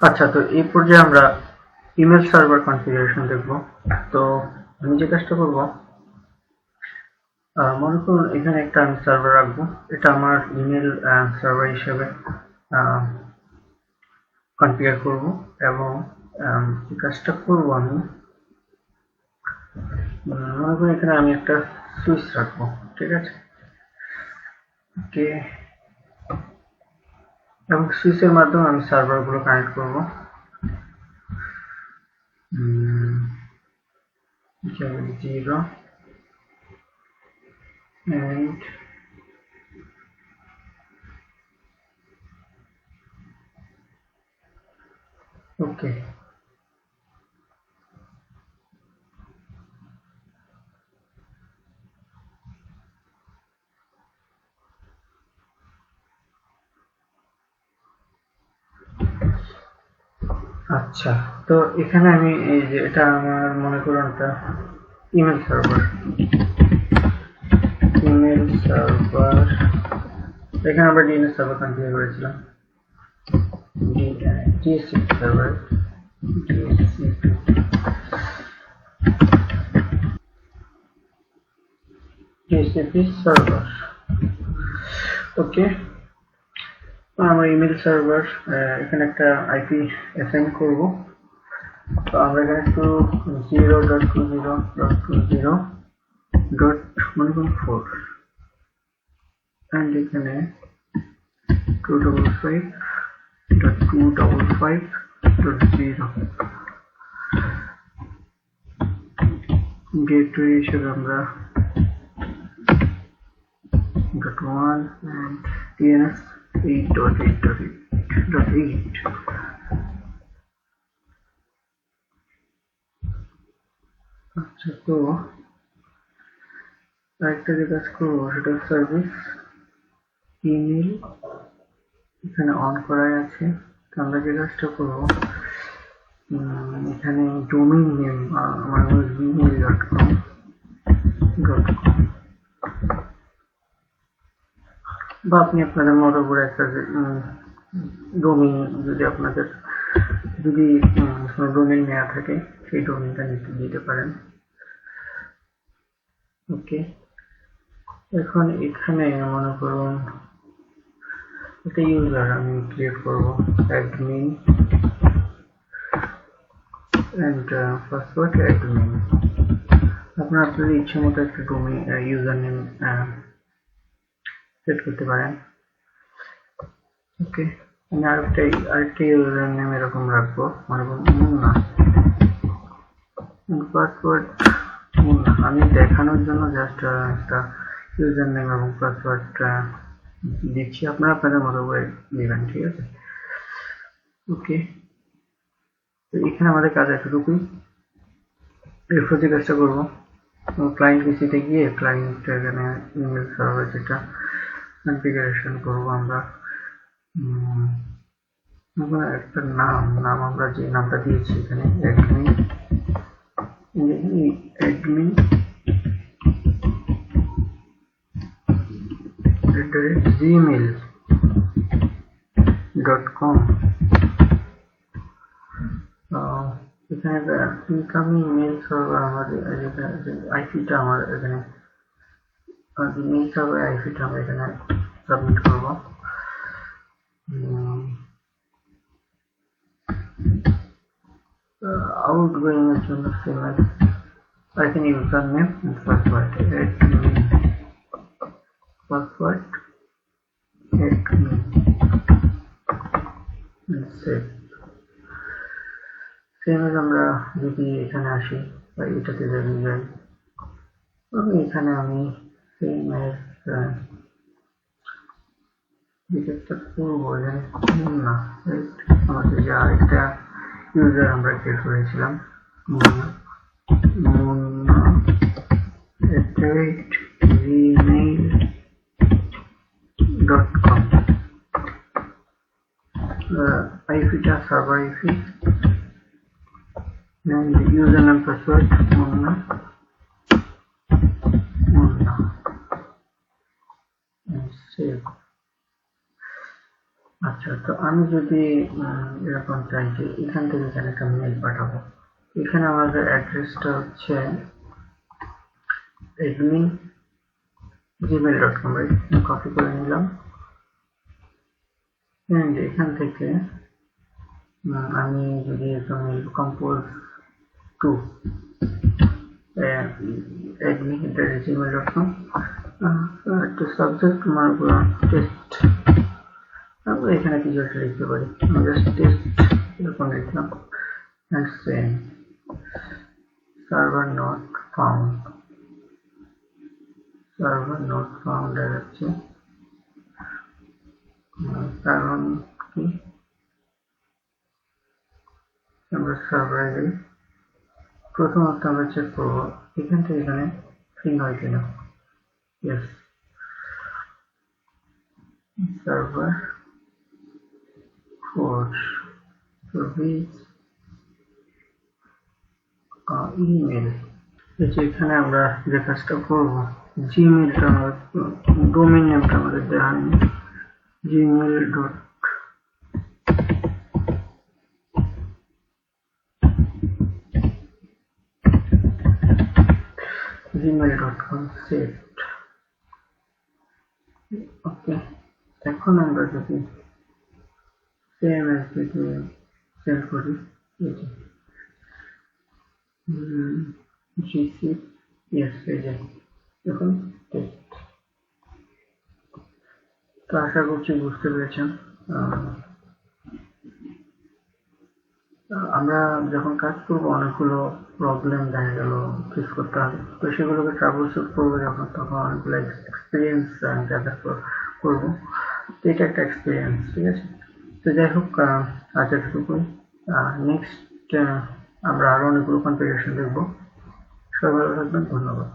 আচ্ছা, তো এই পর্যায়ে আমরা ইমেল সার্ভার কনফিগারেশন দেখব। তো আমি যে কাজটা করব, মনে করুন এখানে একটা আমি সার্ভার রাখবো, এটা আমার ইমেল সার্ভার হিসেবে কনফিগার করব। এবং যে কাজটা করব আমি, মনে করুন এখানে আমি একটা সুইচ রাখবো, ঠিক আছে। ওকে, এবং সুইচের মাধ্যমে আমি সার্ভারগুলো কানেক্ট করব। জিরো and ওকে। আচ্ছা, তো এখানে আমি এই যে এটা আমার মনে করুন একটা ইমেল সার্ভার, এখানে আমরা ডিএনএস সার্ভার কনফিগার করেছিলাম, ডিএসসিপি সার্ভার, ডিএসসিপি সার্ভার। ওকে, আমরা ইমেল সার্ভার এখানে একটা আইপি অ্যাসাইন করব। তো আমরা এখানে একটু 0.20.20.4 and এখানে 255.255.0 গেটওয়ে হিসেবে আমরা .1 and DNS 8.8.8.8। আচ্ছা, তো আরেকটা যে কাজ করবো সেটা সার্ভিস ইমেল এখানে অন করাই আছে। তো আমরা যে কাজটা করবো, এখানে ডোমেইন নেম আমার gmail.com বা আপনি আপনাদের মতো করে একটা ডোমেইন, যদি আপনাদের যদি কোনো ডোমেইন নেওয়া থাকে সেই ডোমেইনটা দিতে পারেন। ওকে, এখন এখানে মনে করুন একটা ইউজার আমি ক্রিয়েট করব, অ্যাডমিন and পাসওয়ার্ড অ্যাডমিন। আপনারা আপনাদের ইচ্ছে মতো একটা ডোমেইন ইউজার নেম সেট করতে পারেন। ওকে, আমি আরেকটা ইউজার নেম এরকম রাখবো, মনে করুন মুন্না, পাসওয়ার্ড মুন্না। আমি দেখানোর জন্য জাস্ট একটা ইউজার নেম এবং পাসওয়ার্ড দিচ্ছি, আপনারা আপনাদের মতো করে দিবেন, ঠিক আছে। ওকে, তো এখানে আমাদের কাজ এতটুকুই। এরপর যে কাজটা করবো, ক্লায়েন্ট পিসিতে গিয়ে ক্লায়েন্ট এখানে ইমেল সার্ভার যেটা কনফিগারেশন করবো আমরা, একটা নাম আমরা যে নামটা দিয়েছি এখানে অ্যাডমিন gmail.com। এখানে ইনকামিং মেল সার্ভার আমাদের আইপিটা আমার এখানে মেল সার্ভার আইপিটা আমরা এখানে সাবমিট করবো। আউটগোয়িং এর জন্য ফিমেল, এখানে user name and password admin, password admin save. Same as আমরা যদি এখানে আসি বা এটাতে যাই, এখানে আমি সেম এজ যেটা করবো না, আমাদের যে আরেকটা ইউজার আমরা ক্রিয়েট করেছিলাম gmail.com, আইপিটা server IP and username password Munna and save। আচ্ছা, তো আমি যদি এরকম চাই যে এখান থেকে এখানে একটা মেল পাঠাবো, এখানে আমাদের অ্যাড্রেসটা হচ্ছে admin@gmail.com, রাইট? কপি করে নিলাম and এখান থেকে আমি যদি একটা মেল কম্পোজ টু admin@gmail.com, একটা সাবজেক্ট আমার টেস্ট, আমরা এখানে কিছু একটা লিখতে পারি, আমি জাস্ট টেস্ট এরকম লিখলাম and send server not found, server not found দেখাচ্ছে, কারণ কি আমরা সার্ভারে যাই, প্রথমত আমরা চেক করবো এখান থেকে এখানে ফিং হয় কিনা। Yes, server four with email, এখানে আমরা যে কাজটা করবো, জিমেলটা আমাদের ডোমেইন নেমটা আমাদের দেওয়া হয়নি, gmail.com সেট। ওকে, এখন আমরা যদি সেম এস যদি সেন্ড করি, জিসি, ইয়েস, এই যে এখন টেস্ট। তো আশা করছি বুঝতে পেরেছেন। আমরা যখন কাজ করবো অনেকগুলো প্রবলেম দেখা গেল ফেস করতে হবে, তো সেগুলোকে ট্রাবল শুট করবো যখন, তখন অনেকগুলো এক্সপিরিয়েন্স গ্যাদার করবো, তো এটা একটা এক্সপিরিয়েন্স, ঠিক আছে। তো যাই হোক, আজ এতটুকুই। নেক্সট আমরা আরো অনেকগুলো কনফিগারেশন দেখবো। সবাই ভালো থাকবেন, ধন্যবাদ।